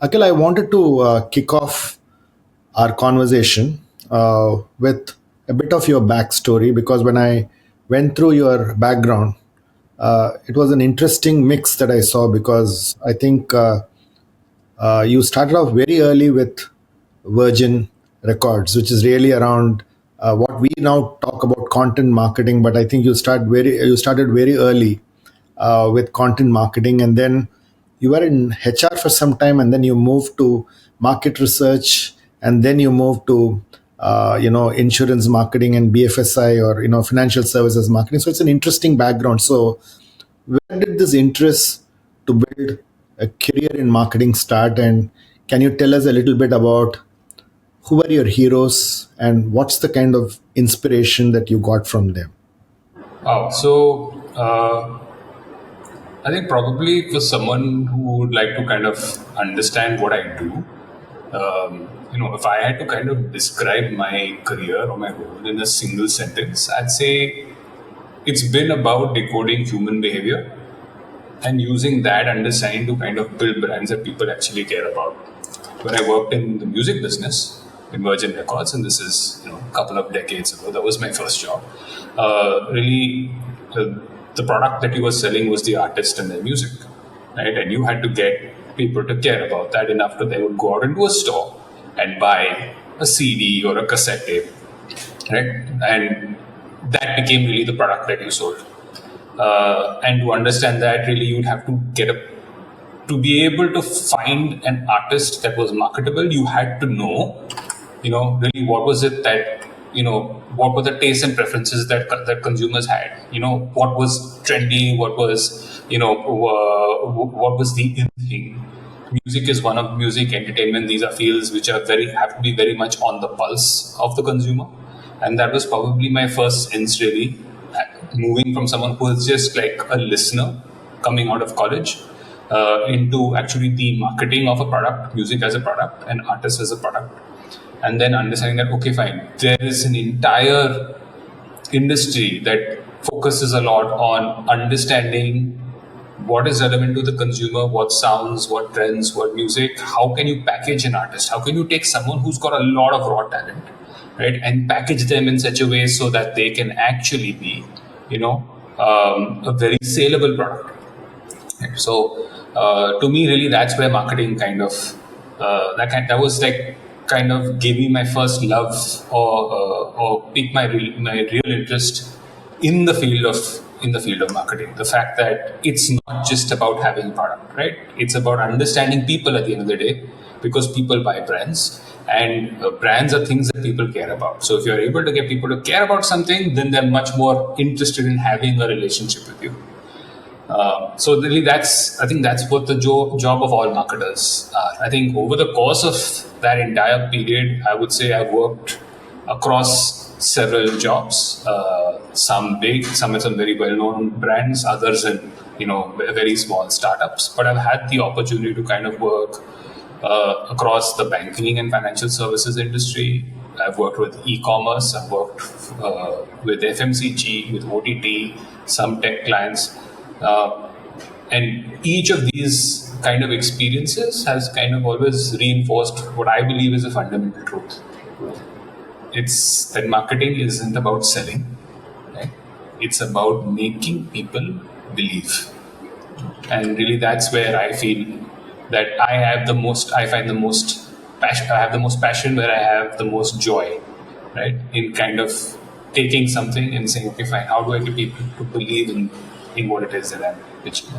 Akhil, I wanted to kick off our conversation with a bit of your backstory because when I went through your background, it was an interesting mix that I saw because I think you started off very early with Virgin Records, which is really around what we now talk about content marketing. But I think you started very early with content marketing, and then you were in HR for some time, and then you moved to market research, and then you moved to insurance marketing and BFSI or financial services marketing. So it's an interesting background. So where did this interest to build a career in marketing start? And can you tell us a little bit about who were your heroes and what's the kind of inspiration that you got from them? Wow. So I think probably for someone who would like to kind of understand what I do, if I had to kind of describe my career or my role in a single sentence, I'd say it's been about decoding human behavior and using that understanding to kind of build brands that people actually care about. When I worked in the music business in Virgin Records, and this is a couple of decades ago, that was my first job. Really, the product that you were selling was the artist and their music, right? And you had to get people to care about that enough that they would go out into a store and buy a CD or a cassette tape, right? And that became really the product that you sold. And to understand that, really, you'd have to to be able to find an artist that was marketable. You had to know, really what was it that, what were the tastes and preferences that consumers had. What was trendy, what was, what was the in thing. Music is one of music, entertainment. These are fields which have to be very much on the pulse of the consumer, and that was probably my first sense, really, moving from someone who was just like a listener coming out of college into actually the marketing of a product, music as a product and artists as a product, and then understanding that, okay, fine, there is an entire industry that focuses a lot on understanding what is relevant to the consumer, what sounds, what trends, what music. How can you package an artist? How can you take someone who's got a lot of raw talent, right, and package them in such a way so that they can actually be, a very saleable product. Right? So, to me, really, that's where marketing kind of that was like kind of gave me my first love or piqued my real interest in the field of marketing. The fact that it's not just about having a product, right? It's about understanding people at the end of the day, because people buy brands, and brands are things that people care about. So if you're able to get people to care about something, then they're much more interested in having a relationship with you. So really, I think that's what the job of all marketers are. I think over the course of that entire period, I would say I've worked across several jobs, some big, some with some very well-known brands, others in very small startups. But I've had the opportunity to kind of work across the banking and financial services industry. I've worked with e-commerce. I've worked with FMCG, with OTT, some tech clients. And each of these kind of experiences has kind of always reinforced what I believe is a fundamental truth. It's that marketing isn't about selling, right? It's about making people believe. And really, that's where I feel that I have the most passion, where I have the most joy, right? In kind of taking something and saying, okay, fine, how do I get people to believe in what it is that I'm pitching?